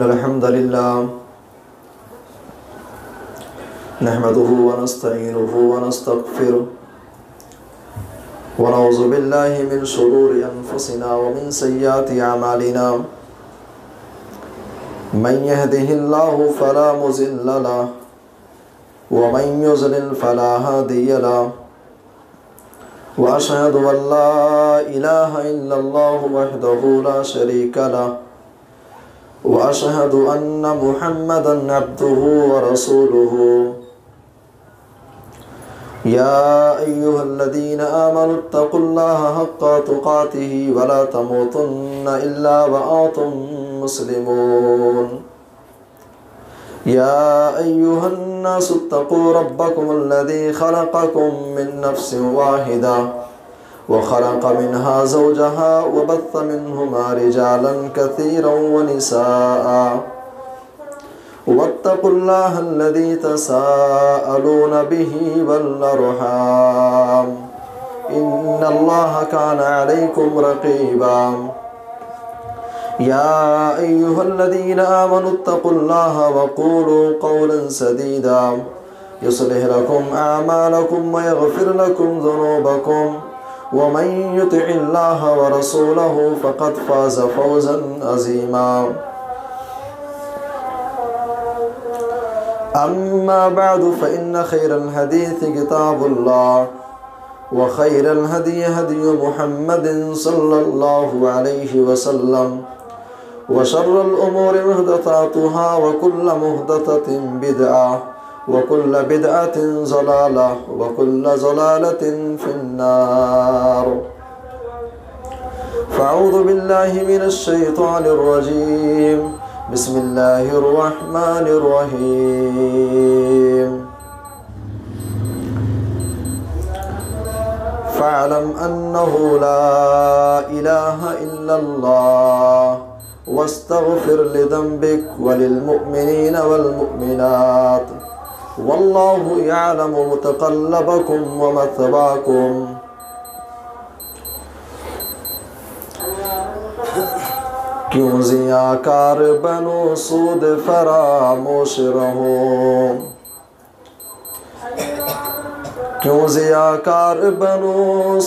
अल्हम्दुलिल्लाह नहमदुहु व नस्तईनुहु व नस्तगफिरुह व नऊज़ु बिल्लाहि मिन शुरूरि अनफुसिना व मिन सय्यिआति अमालिना मन यहदिहिल्लाहु फला मुज़िल्ल लहु व मन युज़लिल फला हादिय लहु व अशहदु अन ला इलाहा इल्लल्लाहु वहदहु ला शरीका लहु व अशहदु अन्न मुहम्मदन अब्दुहु व रसूलुहु या अय्युहल्लज़ीना आमनुत्तक़ुल्लाहा हक़्क़ तुक़ातिही व ला तमूतुन्ना इल्ला व अंतुम मुस्लिमून या अय्युहन्नासुत्तक़ू रब्बकुमुल्लज़ी खलक़कुम मिन नफ्सिन वाहिदा व खलक़ मिनहा ज़ौजहा व बत्थ मिनहुमा रिजालन कसीरन व निसाअ वत्तक़ुल्लाह अल्लज़ी तसाअलून बिही वल अर्हाम इन्नल्लाहा काना अलैकुम रक़ीबा या अय्युहल्लज़ीना आमनुत्तक़ुल्लाहा व क़ूलू क़ौलन सदीदा युस्लिह लकुम अअमालकुम व यग़फिर लकुम ज़ुनूबकुम व मन युतिइल्लाह व रसूलहु फ़क़द फ़ाज़ फ़ौज़न अज़ीमा अम्मा बअदु फ़इन्न खैरल हदीस किताबुल्लाह व खैरल हदी हदी मुहम्मदिन सल्लल्लाहु अलैहि वसल्लम व शर्रल उमूरि मुहदसातुहा व कुल्लु मुहदसतिन बिदअह व कुल्लु बिदअतिन ज़लालह व कुल्लु ज़लालतिन फिन्नार फ़अऊज़ु बिल्लाहि मिनश शैतानिर रजीम बिस्मिल्लाहिर रहमानिर रहीम फ़अलम अन्नहु ला इलाहा इल्लल्लाह वस्तग़फिर लिज़ंबिक वलिलमुअ्मिनीन वल्मुअ्मिनात वल्लाहु यअलमु मुतक़ल्लबकुम व मथवाकुम क्यों ज़ियाकार बनो सूद फरामोश रहो क्यों ज़ियाकार बनो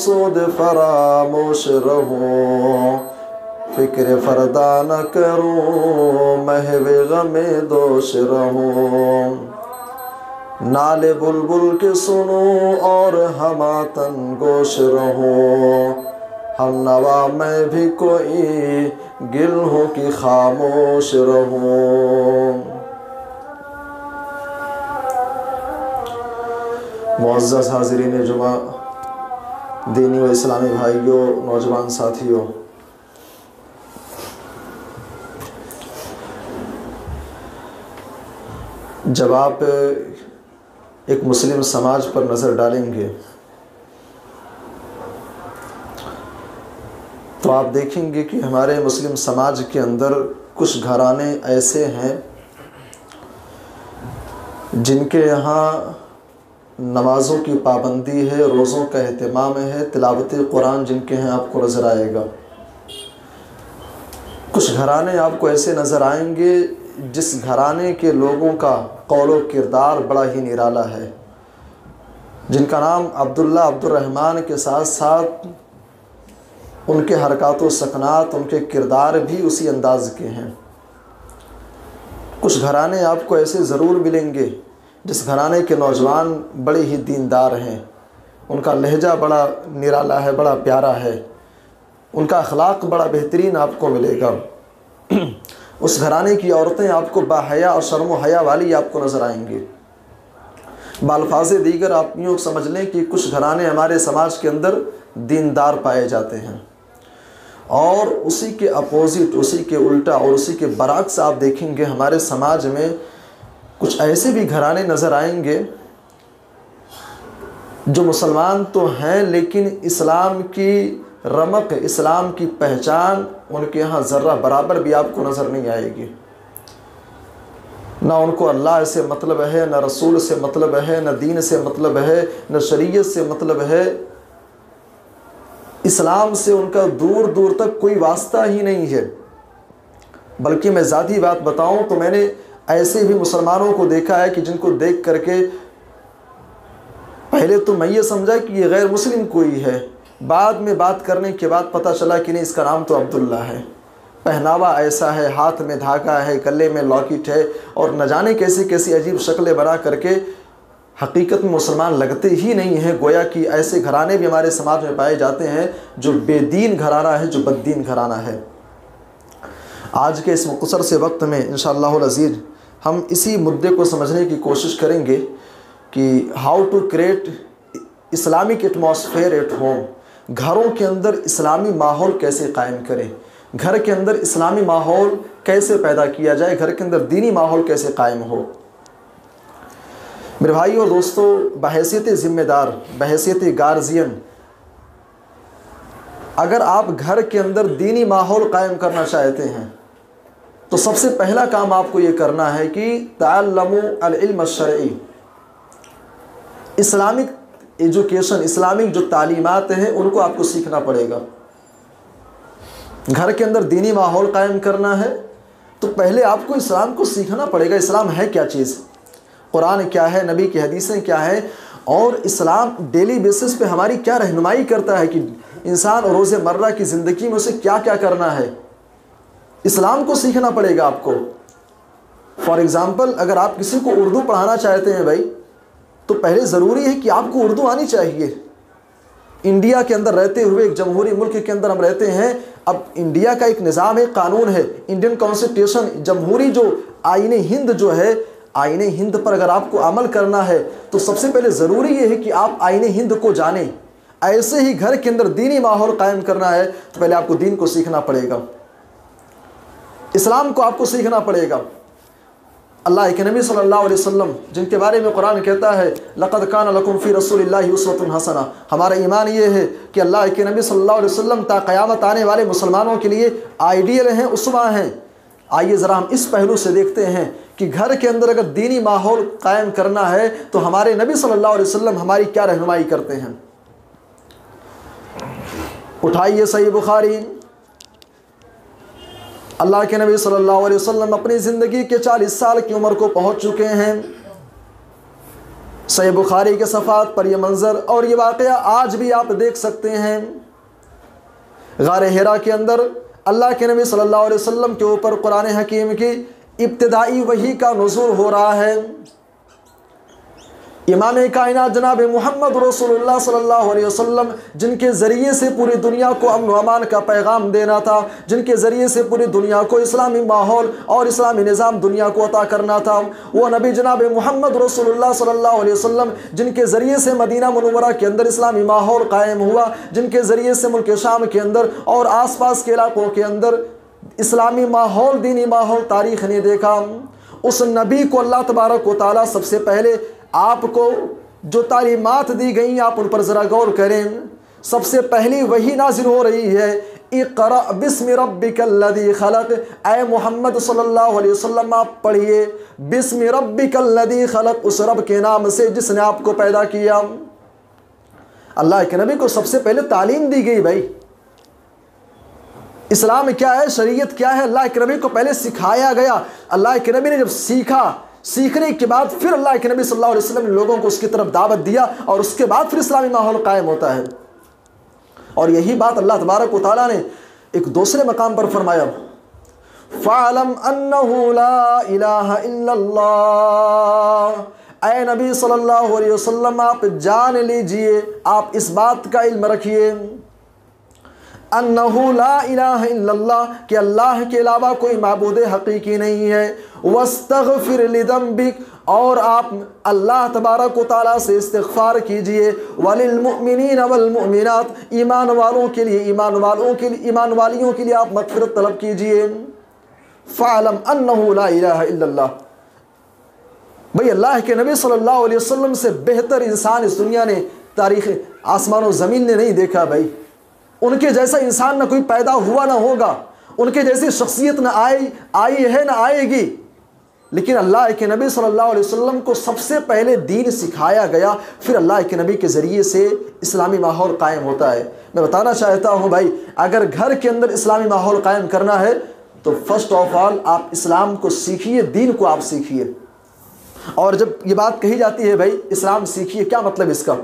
सूद फरामोश रहो फ़िक्र फ़रदा न करूँ महवे गमे दोष रहूँ नाले बुलबुल के सुनो और हमातन गोश रहूँ हम नवा मैं भी कोई गिल हूँ कि खामोश रहूँ। मुअज़्ज़ज़ हाज़िरीन जुमा, दीनी व इस्लामी भाइयों, नौजवान साथियों, जब आप एक मुस्लिम समाज पर नज़र डालेंगे तो आप देखेंगे कि हमारे मुस्लिम समाज के अंदर कुछ घराने ऐसे हैं जिनके यहाँ नमाज़ों की पाबंदी है, रोज़ों का एहतमाम है, तिलावत कुरान जिनके हैं आपको नज़र आएगा। कुछ घराने आपको ऐसे नज़र आएंगे जिस घराने के लोगों का कौलो किरदार बड़ा ही निराला है, जिनका नाम अब्दुल्ला अब्दुर्रहमान के साथ साथ उनके हरकत व सकनात, उनके किरदार भी उसी अंदाज के हैं। कुछ घराने आपको ऐसे ज़रूर मिलेंगे जिस घराने के नौजवान बड़े ही दीनदार हैं, उनका लहजा बड़ा निराला है, बड़ा प्यारा है, उनका अखलाक बड़ा बेहतरीन आपको मिलेगा। उस घराने की औरतें आपको बाहया और शर्म व हया वाली आपको नज़र आएंगी। बाल्फाज़े दीगर आप यूँ समझ लें कि कुछ घराने हमारे समाज के अंदर दीनदार पाए जाते हैं, और उसी के अपोज़िट, उसी के उल्टा और उसी के बरअक्स आप देखेंगे हमारे समाज में कुछ ऐसे भी घराने नज़र आएंगे जो मुसलमान तो हैं लेकिन इस्लाम की रमक, इस्लाम की पहचान उनके यहाँ ज़र्रा बराबर भी आपको नज़र नहीं आएगी। ना उनको अल्लाह से मतलब है, ना रसूल से मतलब है, ना दीन से मतलब है, ना शरीयत से मतलब है, इस्लाम से उनका दूर दूर तक कोई वास्ता ही नहीं है। बल्कि मैं ज़ाती बात बताऊं तो मैंने ऐसे भी मुसलमानों को देखा है कि जिनको देख करके पहले तो मैं ये समझा कि ये गैर मुस्लिम कोई है, बाद में बात करने के बाद पता चला कि नहीं, इसका नाम तो अब्दुल्ला है। पहनावा ऐसा है, हाथ में धागा है, गले में लॉकेट है, और न जाने कैसी कैसी अजीब शक्लें बना करके हकीकत में मुसलमान लगते ही नहीं हैं। गोया कि ऐसे घराने भी हमारे समाज में पाए जाते हैं जो बेदीन घराना है, जो बददीन घराना है। आज के इस मुख्तसर से वक्त में इंशाअल्लाह अज़ीज़ हम इसी मुद्दे को समझने की कोशिश करेंगे कि how to create Islamic atmosphere at home. घरों के अंदर इस्लामी माहौल कैसे कायम करें, घर के अंदर इस्लामी माहौल कैसे पैदा किया जाए, घर के अंदर दीनी माहौल कैसे कायम हो। मेरे भाई और दोस्तों, बहैसियत ज़िम्मेदार, बहैसियत गार्जियन, अगर आप घर के अंदर दीनी माहौल कायम करना चाहते हैं तो सबसे पहला काम आपको ये करना है कि तअल्लमू अल-इल्म अश-शरई, इस्लामिक एजुकेशन, इस्लामिक जो तालीमात हैं उनको आपको सीखना पड़ेगा। घर के अंदर दीनी माहौल कायम करना है तो पहले आपको इस्लाम को सीखना पड़ेगा। इस्लाम है क्या चीज़, कुरान क्या है, नबी की हदीसें क्या है, और इस्लाम डेली बेसिस पे हमारी क्या रहनुमाई करता है कि इंसान रोज़मर्रा की ज़िंदगी में उसे क्या क्या करना है। इस्लाम को सीखना पड़ेगा आपको। फॉर एग्ज़ाम्पल, अगर आप किसी को उर्दू पढ़ाना चाहते हैं भाई, तो पहले ज़रूरी है कि आपको उर्दू आनी चाहिए। इंडिया के अंदर रहते हुए, एक जमहूरी मुल्क के अंदर हम रहते हैं। अब इंडिया का एक निज़ाम है, कानून है, इंडियन कॉन्स्टिट्यूशन, जमहूरी जो आईने हिंद जो है, आईने हिंद पर अगर आपको अमल करना है तो सबसे पहले ज़रूरी ये है कि आप आईने हिंद को जानें। ऐसे ही घर के अंदर दीनी माहौल कायम करना है तो पहले आपको दीन को सीखना पड़ेगा, इस्लाम को आपको सीखना पड़ेगा। अल्लाह के नबी सल्लल्लाहु अलैहि वसल्लम, जिनके बारे में कुरान कहता है लक़द कान लकुम फ़ी रसूलिल्लाहि उस्वतुन हसना, हमारा ईमान ये है कि अल्लाह के नबी सल्लल्लाहु अलैहि वसल्लम ता क़यामत आने वाले मुसलमानों के लिए आइडियल हैं, उस्वा हैं। आइए ज़रा हम इस पहलू से देखते हैं कि घर के अंदर अगर दीनी माहौल कायम करना है तो हमारे नबी सल्लल्लाहु अलैहि वसल्लम हमारी क्या रहनुमाई करते हैं। उठाइए सही बुखारी, अल्लाह के नबी सल्लल्लाहु अलैहि वसल्लम अपनी ज़िंदगी के 40 साल की उम्र को पहुँच चुके हैं। सही बुखारी के सफ़ात पर यह मंज़र और ये वाक़या आज भी आप देख सकते हैं। गारे हिरा के अंदर अल्लाह के नबी सल्लल्लाहु अलैहि वसल्लम के ऊपर कुरान हकीम की इब्तिदाई वही का नुज़ूल हो रहा है। इमाम कायनात जनाब मोहम्मद रसूलुल्लाह सल्लल्लाहु अलैहि वसल्लम, जिनके ज़रिए से पूरी दुनिया को अमन व अमान का पैगाम देना था, जिनके ज़रिए से पूरी दुनिया को इस्लामी माहौल और इस्लामी निज़ाम दुनिया को अता करना था, वो नबी जनाब मोहम्मद रसूलुल्लाह सल्लल्लाहु अलैहि वसल्लम, जिनके ज़रिए से मदीना मुनव्वरा के अंदर इस्लामी माहौल कायम हुआ, जिनके ज़रिए से मुल्क शाम के अंदर और आस पास के इलाक़ों के अंदर इस्लामी माहौल, दीनी माहौल तारीख़ ने देखा। उस नबी को अल्लाह तबारक व तआला सबसे पहले आपको जो तालीमात दी गई आप उन पर ज़रा गौर करें। सबसे पहली वही नाजिल हो रही है, इक़रा बिस्मि रब्बिकल्लज़ी खलक़। ऐ मोहम्मद सल्लल्लाहु अलैहि वसल्लम आप पढ़िए बिस्मि रब्बिकल्लज़ी खलक़, उस रब के नाम से जिसने आपको पैदा किया। अल्लाह के नबी को सबसे पहले तालीम दी गई। भाई इस्लाम क्या है, शरीयत क्या है, अल्लाह के नबी को पहले सिखाया गया। अल्लाह के नबी ने जब सीखा, सीखने के बाद फिर अल्लाह के नबी सल्लल्लाहु अलैहि वसल्लम ने लोगों को उसकी तरफ दावत दिया और उसके बाद फिर इस्लामी माहौल कायम होता है। और यही बात अल्लाह तबारक व तआला ने एक दूसरे मकाम पर फरमाया, फ़अलम अन्नहु ला इलाहा इल्लल्लाह। ऐ नबी सल्लल्लाहु अलैहि वसल्लम आप जान लीजिए, आप इस बात का इल्म रखिए, अन्नहु ला इलाहा इल्लल्लाह, कि अल्लाह के अलावा कोई माबूद हकीकी नहीं है। वस्तगफिर लिदम्बिक, और आप अल्लाह तबारक व तआला से इस्तिग़फ़ार कीजिए। वलिल मुमिनीन वल मुमिनात, ईमान वालों के लिए, ईमान वालियों के लिए आप मग़फ़िरत तलब कीजिए। फ़अलम अन्नहु ला इलाहा इल्लल्लाह। भाई अल्लाह के नबी सल्लल्लाहु अलैहि वसल्लम से बेहतर इंसान इस दुनिया ने, तारीख़ आसमान और ज़मीन ने नहीं देखा। भाई उनके जैसा इंसान ना कोई पैदा हुआ ना होगा, उनके जैसी शख्सियत ना आई है ना आएगी। लेकिन अल्लाह के नबी सल्लल्लाहु अलैहि वसल्लम को सबसे पहले दीन सिखाया गया, फिर अल्लाह के नबी के ज़रिए से इस्लामी माहौल कायम होता है। मैं बताना चाहता हूँ भाई, अगर घर के अंदर इस्लामी माहौल कायम करना है तो फर्स्ट ऑफ ऑल आप इस्लाम को सीखिए, दीन को आप सीखिए। और जब ये बात कही जाती है भाई इस्लाम सीखिए, क्या मतलब इसका?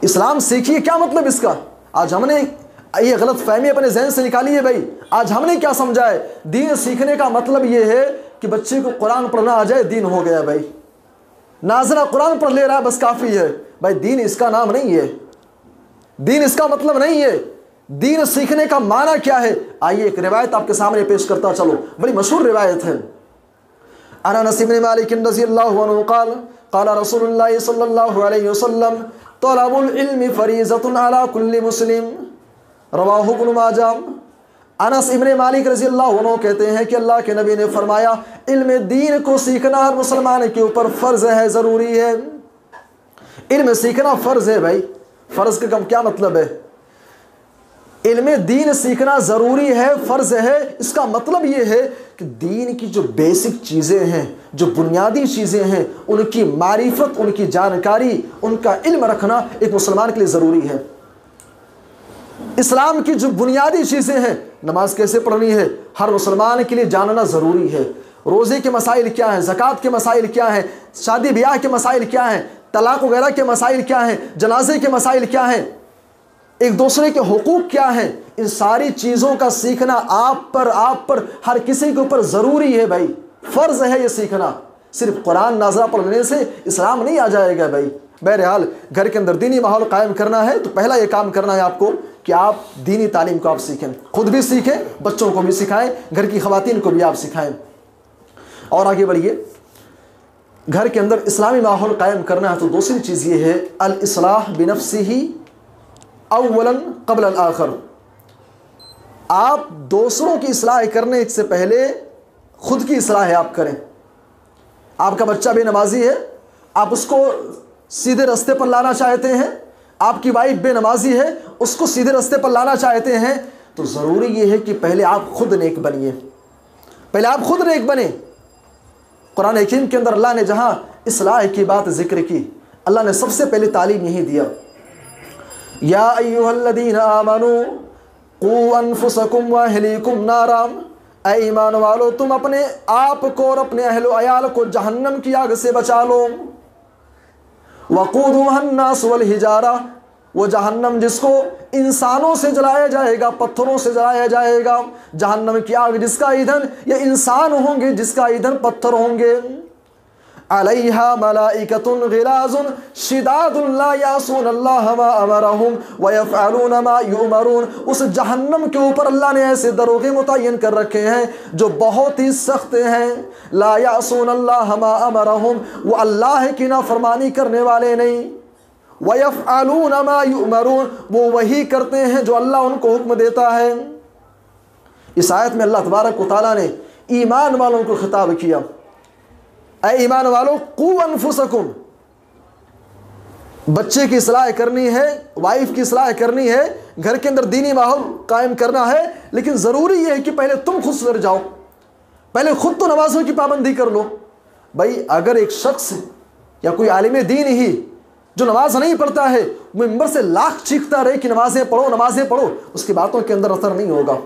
इस्लाम सीखिए क्या मतलब इसका? आज हमने ये गलत फहमी अपने जहन से निकाली है भाई। आज हमने क्या समझा है, दीन सीखने का मतलब ये है कि बच्चे को कुरान पढ़ना आ जाए, दीन हो गया भाई। नाज़रा कुरान पढ़ ले रहा है बस काफ़ी है भाई। दीन इसका नाम नहीं है, दीन इसका मतलब नहीं है। दीन सीखने का माना क्या है? आइए एक रिवायत आपके सामने पेश करता चलो, बड़ी मशहूर रिवायत है। अनस इब्न मालिक रज़ियल्लाहु अन्हु क़ाल क़ाल रसूलुल्लाह सल्लल्लाहु अलैहि वसल्लम तलबुल इल्मि फरीज़तुन अला कुल्लि मुस्लिम, रवाहु इब्न माजाह। अनस इब्न मालिक रज़ियल्लाहु अन्हु कहते हैं कि अल्लाह के नबी ने फरमाया, इल्म दीन को सीखना हर मुसलमान के ऊपर फ़र्ज़ है, ज़रूरी है। इल्म सीखना फ़र्ज़ है भाई। फ़र्ज़ का कम क्या मतलब है? इल्म दीन सीखना ज़रूरी है, फ़र्ज़ है। इसका मतलब ये है कि दीन की जो बेसिक चीज़ें हैं, जो बुनियादी चीज़ें हैं, उनकी मारिफत, उनकी जानकारी, उनका इल्म रखना एक मुसलमान के लिए ज़रूरी है। इस्लाम की जो बुनियादी चीज़ें हैं, नमाज कैसे पढ़नी है, हर मुसलमान के लिए जानना ज़रूरी है। रोज़े के मसाइल क्या हैं, ज़कात के मसाइल क्या हैं, शादी ब्याह के मसाइल क्या हैं, तलाक़ वगैरह के मसाइल क्या हैं, जनाजे के मसाइल क्या हैं, एक दूसरे के हुकूक क्या हैं, इन सारी चीज़ों का सीखना आप पर हर किसी के ऊपर ज़रूरी है भाई। फ़र्ज़ है ये सीखना। सिर्फ कुरान नाज़रा पढ़ने से इस्लाम नहीं आ जाएगा भाई। बहरहाल घर के अंदर दीनी माहौल कायम करना है तो पहला ये काम करना है आपको कि आप दीनी तालीम को आप सीखें, खुद भी सीखें, बच्चों को भी सिखाएं, घर की ख़वातीन को भी आप सिखाएं। और आगे बढ़िए, घर के अंदर इस्लामी माहौल कायम करना है तो दूसरी चीज़ ये है अल इस्लाह बिनफ्सिही अव्वलन क़ब्ल अल आखिर। आप दूसरों की इस्लाह करने से पहले खुद की इस्लाह आप करें। आपका बच्चा बेनमाजी है, आप उसको सीधे रास्ते पर लाना चाहते हैं, आपकी वाइफ बेनमाजी है, उसको सीधे रास्ते पर लाना चाहते हैं, तो ज़रूरी ये है कि पहले आप खुद नेक बनिए, पहले आप खुद नेक बने। कुरान हकीम के अंदर अल्लाह ने जहाँ इस्लाह की बात जिक्र की, अल्लाह ने सबसे पहले तालीम यही दिया, या अय्युहल्लज़ीना आमनू क़ू अनफुसकुम व अहलीकुम नारा, ऐ ईमान वालो तुम अपने आप को और अपने अहलो अयाल को जहन्नम की आग से बचा लो। वक़ूदुहन्नास वल हिजारा, वो जहन्नम जिसको इंसानों से जलाया जाएगा, पत्थरों से जलाया जाएगा। जहन्नम की आग जिसका ईंधन ये इंसान होंगे, जिसका ईंधन पत्थर होंगे। अलैहा मलाइकतुन गिलाजुन शिदादुन ला यासूनल्लाह मा अमरहुम व यफ़अलून मा युमरून। उस जहन्नम के ऊपर अल्लाह ने ऐसे दरोगे मुतय्यन कर रखे हैं जो बहुत ही सख्त हैं। ला यासूनल्लाह मा अमरहुम, वो अल्लाह की नाफरमानी करने वाले नहीं। व यफ़अलून मा युमरून, वो वही करते हैं जो अल्लाह उनको हुक्म देता है। इस आयत में अल्लाह तबारक व तआला ने ईमान वालों को खिताब किया, ऐ ईमान वालों क़ू अनफुसकुम। बच्चे की इस्लाह करनी है, वाइफ की इस्लाह करनी है, घर के अंदर दीनी माहौल कायम करना है, लेकिन ज़रूरी यह है कि पहले तुम खुद सुधर जाओ, पहले खुद तो नमाज़ों की पाबंदी कर लो। भाई अगर एक शख्स या कोई आलिम दीन ही जो नमाज नहीं पढ़ता है मिंबर से लाख चीखता रहे कि नमाज़ें पढ़ो नमाज़ें पढ़ो, उसकी बातों के अंदर असर नहीं होगा।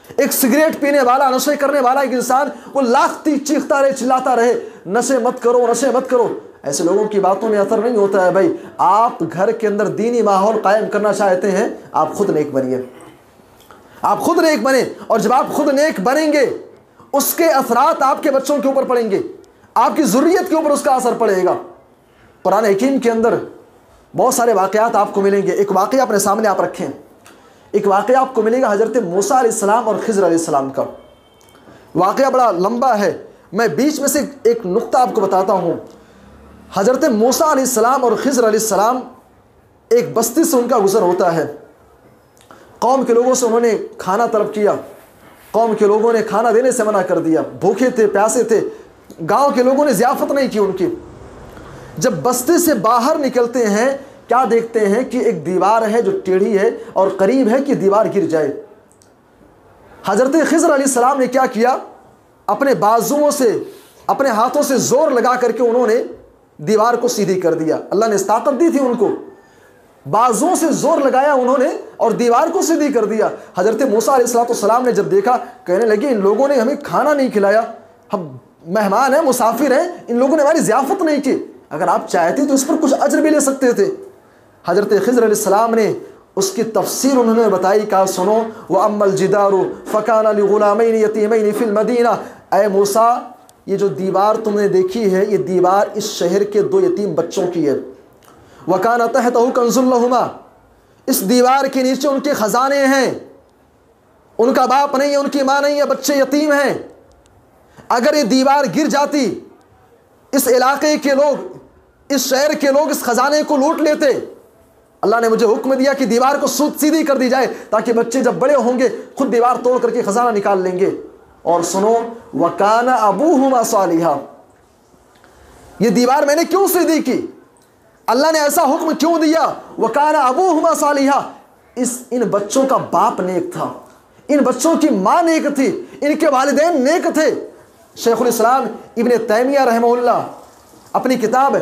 एक सिगरेट पीने वाला, नशे करने वाला एक इंसान वो लाख चीखता रहे, चिल्लाता रहे नशे मत करो नशे मत करो, ऐसे लोगों की बातों में असर नहीं होता है। भाई आप घर के अंदर दीनी माहौल कायम करना चाहते हैं, आप खुद नेक बनिए, आप खुद नेक बने। और जब आप खुद नेक बनेंगे उसके असरात आपके बच्चों के ऊपर पड़ेंगे, आपकी ज़ुर्रियत के ऊपर उसका असर पड़ेगा। कुरान हकीम के अंदर बहुत सारे वाक़यात आपको मिलेंगे। एक वाक़या अपने सामने आप रखें, एक वाक़या आपको मिलेगा हज़रत मूसा अलैहिस्सलाम और खिज़र अलैहिस्सलाम का। वाक़या बड़ा लंबा है, मैं बीच में से एक नुक्ता आपको बताता हूँ। हज़रत मूसा अलैहिस्सलाम और खिज़र अलैहिस्सलाम एक बस्ती से उनका गुज़र होता है। कौम के लोगों से उन्होंने खाना तलब किया, कौम के लोगों ने खाना देने से मना कर दिया, भूखे थे प्यासे थे, गाँव के लोगों ने ज़ियाफ़त नहीं की उनकी। जब बस्ती से बाहर निकलते हैं क्या देखते हैं कि एक दीवार है जो टेढ़ी है और करीब है कि दीवार गिर जाए। हज़रत खिज़र अलैहिस्सलाम ने क्या किया, अपने बाजुओं से अपने हाथों से ज़ोर लगा करके उन्होंने दीवार को सीधी कर दिया। अल्लाह ने ताकत दी थी उनको, बाजुओं से जोर लगाया उन्होंने और दीवार को सीधी कर दिया। हजरत मूसा अलैहिस्सलाम ने जब देखा, कहने लगे इन लोगों ने हमें खाना नहीं खिलाया, हम मेहमान हैं, मुसाफिर हैं, इन लोगों ने हमारी ज़ियाफ़त नहीं की, अगर आप चाहते तो इस पर कुछ अज्र भी ले सकते थे। हजरत खिज़र अलैहिस्सलाम ने उसकी तफसीर उन्होंने बताई, कहा सुनो, व अम्मल जिदारु फ़काना लिग़ुलामैनि यतीमैनि फ़िल मदीना, ऐ मूसा ये जो दीवार तुमने देखी है ये दीवार इस शहर के 2 यतीम बच्चों की है। वकाना तहतहु कंज़ुल लहुमा, इस दीवार के नीचे उनके ख़जाने हैं, उनका बाप नहीं है, उनकी माँ नहीं है, बच्चे यतीम हैं। अगर ये दीवार गिर जाती, इस इलाके के लोग, इस शहर के लोग इस खजाने को लूट लेते। अल्लाह ने मुझे हुक्म दिया कि दीवार को सीधी कर दी जाए ताकि बच्चे जब बड़े होंगे खुद दीवार तोड़ करके खजाना निकाल लेंगे। और सुनो, वकाना अबूहुमा सालिहा, ये दीवार मैंने क्यों सीधी की, अल्लाह ने ऐसा हुक्म क्यों दिया? वकाना अबूहुमा सालिहा, इन बच्चों का बाप नेक था, इन बच्चों की माँ नेक थी, इनके वालिदैन नेक थे। शेखुल इस्लाम इब्न तैमिया रहमहुल्लाह अपनी किताब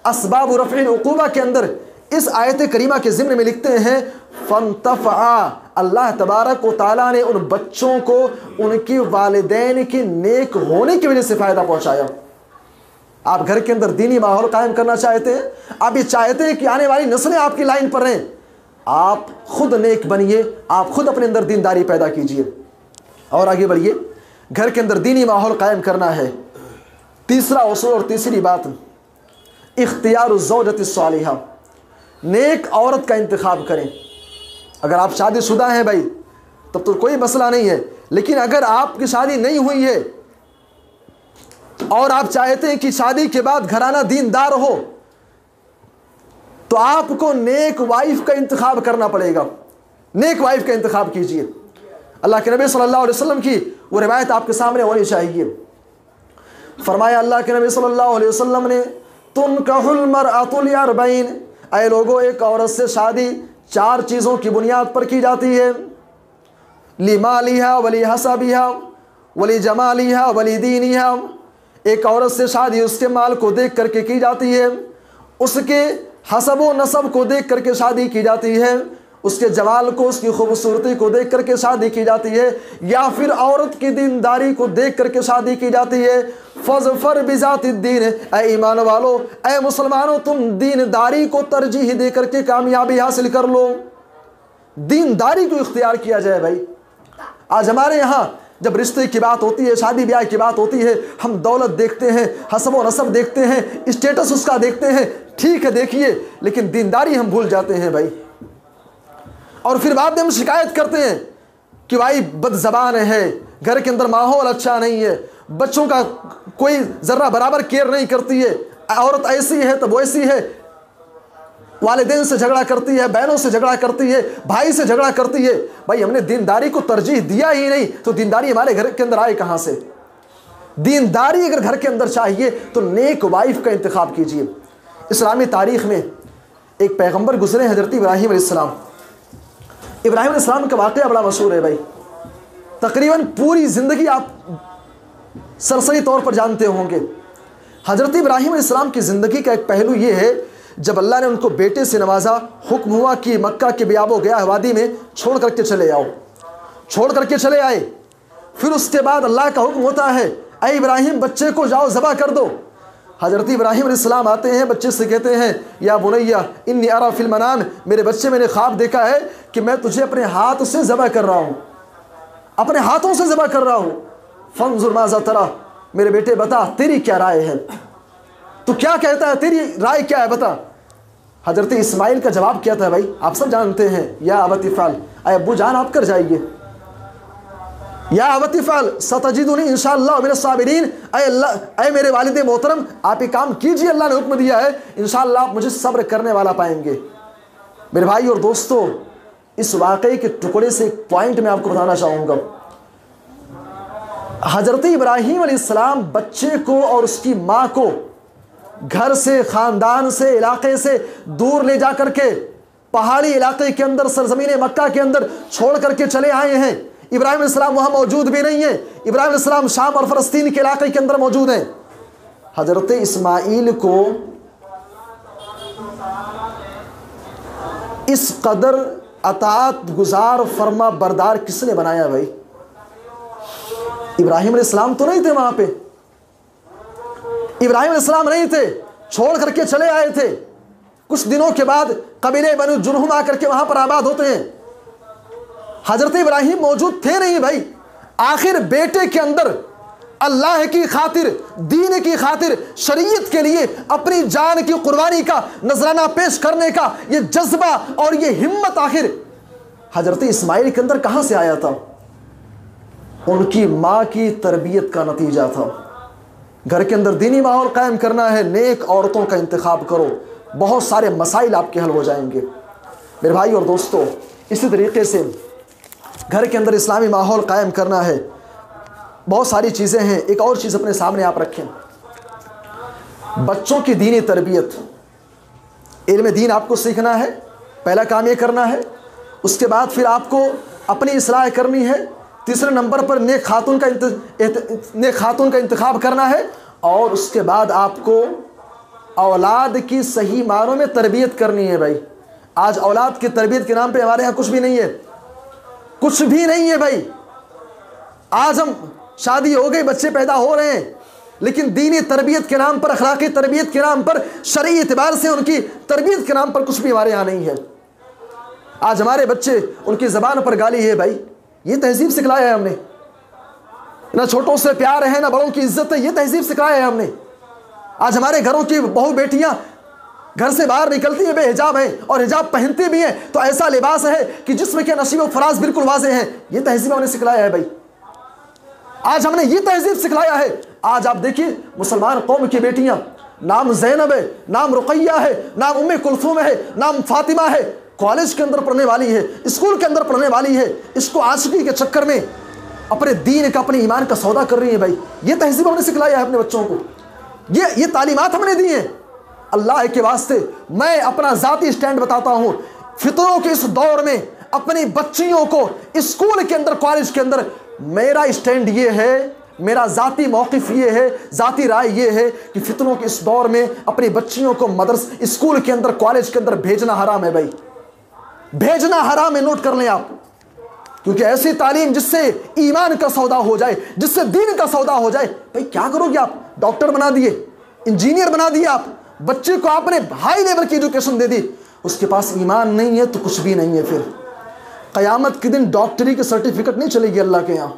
असबाब रफ़्इल उक़ूबा के अंदर इस आयत करीमा के ज़िम्न में लिखते हैं, फ़न्तफ़अ, अल्लाह तबारक व तआला ने उन बच्चों को उनके वालिदैन के नेक होने की वजह से फ़ायदा पहुँचाया। आप घर के अंदर दीनी माहौल कायम करना चाहते हैं, आप ये चाहते हैं कि आने वाली नस्लें आपकी लाइन पर रहें, आप खुद नेक बनिए, आप खुद अपने अंदर दीनदारी पैदा कीजिए और आगे बढ़िए। घर के अंदर दीनी माहौल कायम करना है। तीसरा उसूल और तीसरी बात, इख्तियार ज़ौजत सालिहा, नेक औरत का इंतखाब करें। अगर आप शादीशुदा हैं भाई तब तो कोई मसला नहीं है, लेकिन अगर आपकी शादी नहीं हुई है और आप चाहते हैं कि शादी के बाद घराना दीनदार हो, तो आपको नेक वाइफ का इंतखाब करना पड़ेगा। नेक वाइफ का इंतखाब कीजिए। अल्लाह के नबी सल्लल्लाहु अलैहि वसल्लम की वो रिवायत आपके सामने होनी चाहिए। फरमाया अल्लाह के नबी सल्लल्लाहु अलैहि वसल्लम ने, तुनकहुल मरअतु लिअरबईन, ऐ लोगों एक औरत से शादी 4 चीज़ों की बुनियाद पर की जाती है। लिमालिहा वली हसबिहा वली जमालिहा वली दीनिहा, एक औरत से शादी उसके माल को देख करके की जाती है, उसके हसब व नसब को देख करके शादी की जाती है, उसके जमाल को, उसकी खूबसूरती को देख करके शादी की जाती है, या फिर औरत की दीनदारी को देख करके शादी की जाती है। फज़फर बिज़ातिद्दीन, ऐ ईमान वालो, ऐ मुसलमानों, तुम दीनदारी को तरजीह दे करके कामयाबी हासिल कर लो। दीनदारी को इख्तियार किया जाए भाई। आज हमारे यहाँ जब रिश्ते की बात होती है, शादी ब्याह की बात होती है, हम दौलत देखते हैं, हसब व नसब देखते हैं, स्टेटस उसका देखते हैं, ठीक है देखिए, लेकिन दीनदारी हम भूल जाते हैं भाई। और फिर बाद में हम शिकायत करते हैं कि भाई बदज़बान है, घर के अंदर माहौल अच्छा नहीं है, बच्चों का कोई ज़र्रा बराबर केयर नहीं करती है, औरत ऐसी है तो वैसी है, वालिदैन से झगड़ा करती है, बहनों से झगड़ा करती है, भाई से झगड़ा करती है। भाई हमने दीनदारी को तरजीह दिया ही नहीं तो दीनदारी हमारे घर के अंदर आए कहाँ से? दीनदारी अगर घर के अंदर चाहिए तो नेक वाइफ का इंतखाब कीजिए। इस्लामी तारीख़ में एक पैगम्बर गुजरे, हज़रत इब्राहीम अलैहिस्सलाम। इब्राहीम अलैहिस्सलाम का वाक़या बड़ा मशहूर है भाई, तकरीबन पूरी ज़िंदगी आप सरसरी तौर पर जानते होंगे। हज़रत इब्राहीम अलैहिस्सलाम की ज़िंदगी का एक पहलू ये है, जब अल्लाह ने उनको बेटे से नवाजा, हुक्म हुआ कि मक्का के बियाबो गया वादी में छोड़ करके चले आओ, छोड़ करके चले आए। फिर उसके बाद अल्लाह का हुक्म होता है, ऐ इब्राहीम बच्चे को जाओ ज़बह कर दो। हज़रत इब्राहीम अलैहिस्सलाम आते हैं, बच्चे से कहते हैं, या बुनैया इन्नी अरा फिल मनाम, मेरे बच्चे मैंने ख्वाब देखा है कि मैं तुझे अपने हाथ से ज़बह कर रहा हूँ, अपने हाथों से ज़बह कर रहा हूँ। फंजुर माज़ा तरा, मेरे बेटे बता तेरी क्या राय है, तू क्या कहता है, तेरी राय क्या है बता। हज़रत इस्माइल का जवाब क्या था भाई, आप सब जानते हैं, या अबती फ़अल, ऐ अब्बू जान आप कर जाइए, या अबती फ़अल सतजिदुनी इंशाअल्लाह मिनस साबिरीन, ऐ अल्लाह, ऐ मेरे वालिद मोहतरम आप एक काम कीजिए, अल्लाह ने हुक्म दिया है, इंशाअल्लाह आप मुझे सब्र करने वाला पाएंगे। मेरे भाई और दोस्तों, इस वाक़े के टुकड़े से एक पॉइंट मैं आपको बताना चाहूँगा। हज़रत इब्राहीम अलैहिस्सलाम बच्चे को और उसकी माँ को घर से, ख़ानदान से, इलाके से दूर ले जा करके पहाड़ी इलाके के अंदर, सरज़मीन मक्का के अंदर छोड़ करके चले आए हैं। इब्राहीम अलैहिस्सलाम वहाँ मौजूद भी नहीं है, इब्राहीम अलैहिस्सलाम शाम और फ़लस्तीन के इलाके के अंदर मौजूद हैं। हज़रत इस्माइल को इस कदर अताअत गुजार फरमा बरदार किसने बनाया भाई? इब्राहिम अलैहिस्सलाम तो नहीं थे वहां पे, इब्राहिम अलैहिस्सलाम नहीं थे, छोड़ करके चले आए थे। कुछ दिनों के बाद कबीले बनु जुरहुम आकर के वहां पर आबाद होते हैं। हजरत इब्राहिम मौजूद थे नहीं भाई। आखिर बेटे के अंदर अल्लाह की खातिर, दीन की खातिर, शरीयत के लिए अपनी जान की कुर्बानी का नजराना पेश करने का ये जज्बा और ये हिम्मत आखिर हजरत इस्माइल के अंदर कहां से आया था? उनकी मां की तरबियत का नतीजा था। घर के अंदर दीनी माहौल कायम करना है, नेक औरतों का इंतखाब करो, बहुत सारे मसाइल आपके हल हो जाएंगे। मेरे भाई और दोस्तों, इसी तरीके से घर के अंदर इस्लामी माहौल कायम करना है, बहुत सारी चीज़ें हैं। एक और चीज़ अपने सामने आप रखें, बच्चों की दीनी तरबियत, इल्म दीन आपको सीखना है, पहला काम ये करना है। उसके बाद फिर आपको अपनी इस्लाह करनी है। तीसरे नंबर पर नेक खातून का इंतखाब करना है। और उसके बाद आपको औलाद की सही मानों में तरबियत करनी है भाई। आज औलाद की तरबियत के नाम पे हमारे यहाँ कुछ भी नहीं है, कुछ भी नहीं है भाई। आज हम शादी हो गई, बच्चे पैदा हो रहे हैं, लेकिन दीनी तरबियत के नाम पर, अखलाकी तरबियत के नाम पर, शरई एतबार से उनकी तरबियत के नाम पर कुछ भी हमारे यहाँ नहीं है। आज हमारे बच्चे, उनकी ज़बान पर गाली है भाई, ये तहजीब सिखलाया है हमने। ना छोटों से प्यार है, ना बड़ों की इज्जत है, ये तहजीब सिखाया है हमने। आज हमारे घरों की बहू बेटियां घर से बाहर निकलती हैं बेहिजाब है, और हिजाब पहनती भी हैं तो ऐसा लिबास है कि जिसमें के नसीब व फराज बिल्कुल वाज़े हैं। ये तहजीब हमने सिखलाया है भाई। आज हमने ये तहजीब सिखलाया है। आज आप देखिए, मुसलमान कौम की बेटियां, नाम ज़ैनब है, नाम रुक़ैया है, नाम उम्मे कुलसूम है, नाम फातिमा है, कॉलेज के अंदर पढ़ने वाली है, स्कूल के अंदर पढ़ने वाली है, इसको आशिकी के चक्कर में अपने दीन का, अपने ईमान का सौदा कर रही है भाई। ये तहजीब हमने सिखलाया है अपने बच्चों को, ये तालीमात हमने दी हैं। अल्लाह के वास्ते मैं अपना ज़ाती स्टैंड बताता हूँ। फितरों के इस दौर में अपनी बच्चियों को स्कूल के अंदर, कॉलेज के अंदर, मेरा स्टैंड ये है, मेरा ज़ाती मौक़िफ़ ये है, ज़ाती राय ये है कि फितरों के इस दौर में अपनी बच्चियों को मदरस, स्कूल के अंदर, कॉलेज के अंदर भेजना हराम है भाई, भेजना हराम है। नोट कर लें आप, क्योंकि ऐसी तालीम जिससे ईमान का सौदा हो जाए, जिससे दीन का सौदा हो जाए, भाई क्या करोगे आप? डॉक्टर बना दिए, इंजीनियर बना दिए आप, बच्चे को आपने हाई लेवल की एजुकेशन दे दी, उसके पास ईमान नहीं है तो कुछ भी नहीं है। फिर क़यामत के दिन डॉक्टरी की सर्टिफिकेट नहीं चलेगी अल्लाह के यहाँ,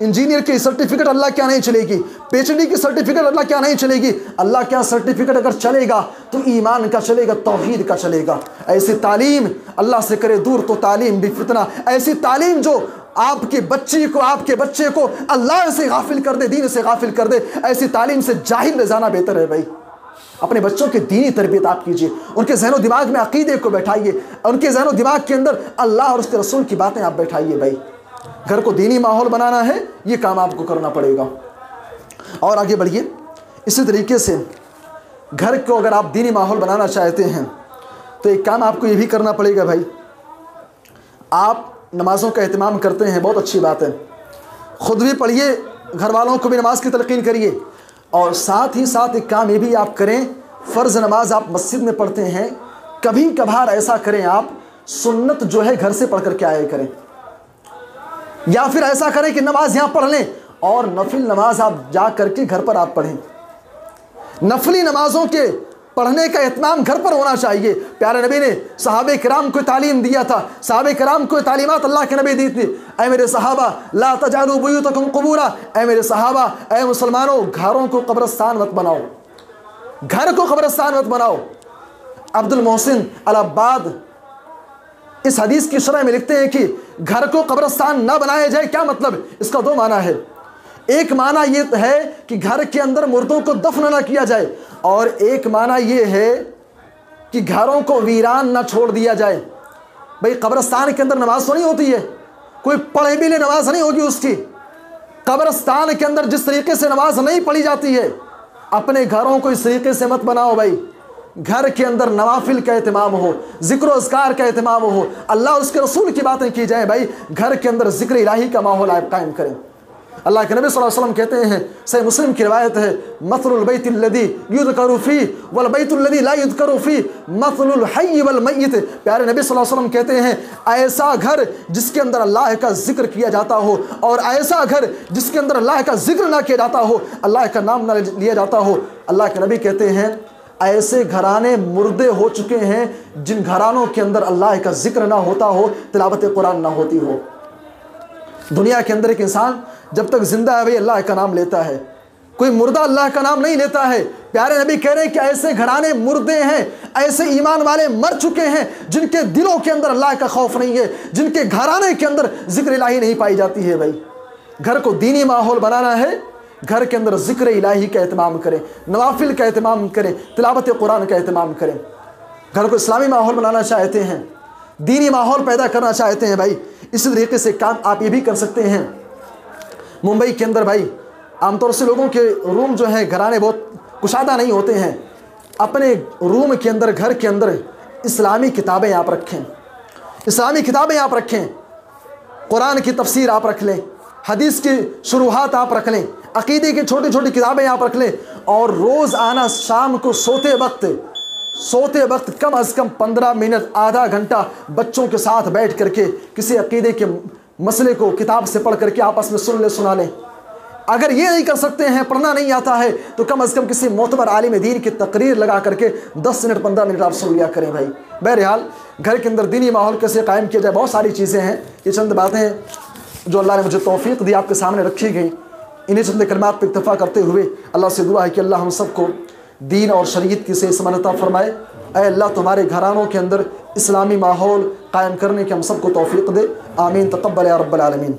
इंजीनियर की सर्टिफिकेट अल्लाह क्या नहीं चलेगी, पीएचडी की सर्टिफिकेट अल्लाह क्या नहीं चलेगी। अल्लाह क्या सर्टिफिकेट अगर चलेगा तो ईमान का चलेगा, तौहीद का चलेगा। ऐसी तालीम अल्लाह से करे दूर तो तालीम भी फितना। ऐसी तालीम जो आपकी बच्ची को, आपके बच्चे को अल्लाह से गाफिल कर दे, दीन से गाफिल कर दे, ऐसी तालीम से जाहिल ले जाना बेहतर है भाई। अपने बच्चों की दीनी तरबियत आप कीजिए, उनके ज़हन व दिमाग में अकीदे को बैठाइए, उनके ज़हन व दिमाग के अंदर अल्लाह और उसके रसूल की बातें आप बैठाइए भाई। घर को दीनी माहौल बनाना है, ये काम आपको करना पड़ेगा। और आगे बढ़िए। इसी तरीके से घर को अगर आप दीनी माहौल बनाना चाहते हैं तो एक काम आपको ये भी करना पड़ेगा भाई। आप नमाज़ों का एहतमाम करते हैं, बहुत अच्छी बात है, ख़ुद भी पढ़िए, घर वालों को भी नमाज की तलक़ीन करिए। और साथ ही साथ एक काम ये भी आप करें, फ़र्ज़ नमाज आप मस्जिद में पढ़ते हैं, कभी कभार ऐसा करें आप सुन्नत जो है घर से पढ़ कर के आए करें, या फिर ऐसा करें कि नमाज यहाँ पढ़ लें और नफिल नमाज आप जा करके घर पर आप पढ़ें। नफली नमाजों के पढ़ने का एहतमाम घर पर होना चाहिए। प्यारे नबी ने सहाबे किराम को तालीम दिया था, सहाबे किराम को तालीमात अल्लाह के नबी दी थी, ऐ मेरे सहाबा ला तजालू बुयूतकुम कुबूरा, ऐ मेरे सहाबा, ऐ मुसलमानों, घरों को कब्रिस्तान मत बनाओ, घर को कब्रिस्तान मत बनाओ। अब्दुल मोहसिन अल अब्बाद इस हदीस की शरह में लिखते हैं कि घर को कब्रिस्तान न बनाया जाए, क्या मतलब? इसका दो माना है। एक माना ये है कि घर के अंदर मुर्दों को दफन न किया जाए, और एक माना ये है कि घरों को वीरान न छोड़ दिया जाए। भाई कब्रिस्तान के अंदर नमाज तो नहीं होती है, कोई पढ़े भी ले नमाज नहीं होगी उसकी। कब्रिस्तान के अंदर जिस तरीके से नमाज नहीं पढ़ी जाती है, अपने घरों को इस तरीके से मत बनाओ भाई। घर के अंदर नवाफिल का एहतमाम हो, ज़िक्र अज़कार का एहतमाम हो, अल्लाह उसके रसूल की बातें की जाए भाई। घर के अंदर ज़िक्र इलाही का माहौल आप कायम करें। अल्लाह के नबी सल्लल्लाहु अलैहि वसल्लम कहते हैं, सही मुस्लिम की रिवायत है, मसलुल बैतिल्लज़ी युज़करु फ़ीह वल बैतुल्लज़ी ला युज़करु फ़ीह मसलुल हय्य वल मय्यित। प्यारे नबी सल्लल्लाहु अलैहि वसल्लम कहते हैं, ऐसा घर जिसके अंदर अल्लाह का जिक्र किया जाता हो और ऐसा घर जिसके अंदर अल्लाह का जिक्र ना किया जाता हो, अल्लाह का नाम ना लिया जाता हो, अल्लाह के नबी कहते हैं ऐसे घराने मुर्दे हो चुके हैं जिन घरानों के अंदर अल्लाह का जिक्र ना होता हो, तिलावत कुरान ना होती हो। दुनिया के अंदर एक इंसान जब तक जिंदा है भाई अल्लाह का नाम लेता है, कोई मुर्दा अल्लाह का नाम नहीं लेता है। प्यारे नबी कह रहे हैं कि ऐसे घराने मुर्दे हैं, ऐसे ईमान वाले मर चुके हैं जिनके दिलों के अंदर अल्लाह का खौफ नहीं है, जिनके घराने के अंदर जिक्र इलाही नहीं पाई जाती है। भाई घर को दीनी माहौल बनाना है, घर के अंदर जिक्र इलाही का एहतमाम करें, नवाफिल का एहतमाम करें, तिलावत कुरान का एहतमाम करें। घर को इस्लामी माहौल बनाना चाहते हैं, दीनी माहौल पैदा करना चाहते हैं भाई, इसी तरीके से काम आप ये भी कर सकते हैं। मुंबई के अंदर भाई आमतौर से लोगों के रूम जो हैं घराने बहुत कुशादा नहीं होते हैं। अपने रूम के अंदर, घर के अंदर इस्लामी किताबें आप रखें, इस्लामी किताबें आप रखें, कुरान की तफसीर आप रख लें, हदीस की शुरुआत आप रख लें, अकीदे की छोटी छोटी किताबें आप रख लें। और रोज़ आना शाम को सोते वक्त कम अज़ कम 15 मिनट आधा घंटा बच्चों के साथ बैठ करके किसी अकीदे के मसले को किताब से पढ़ करके आपस में सुना लें। अगर ये नहीं कर सकते हैं, पढ़ना नहीं आता है, तो कम अज़ कम किसी मोतबर आलिम दीन की तकरीर लगा करके 10 मिनट 15 मिनट आप सुन लिया करें भाई। बहरहाल घर के अंदर दीनी माहौल कैसे कायम किया जाए, बहुत सारी चीज़ें हैं। ये चंद बातें हैं जो अल्लाह ने मुझे तौफीक दी आपके सामने रखी गई। इन्हीं चंद कलमात पर इत्तफा करते हुए अल्लाह से दुआ है कि अल्लाह हम सबको दीन और शरीयत की सही समझता फरमाए। ऐ अल्लाह तुम्हारे घरानों के अंदर इस्लामी माहौल कायम करने की हम सबको तौफीक दे। आमीन तक़ब्बल या रब्बल आलमीन।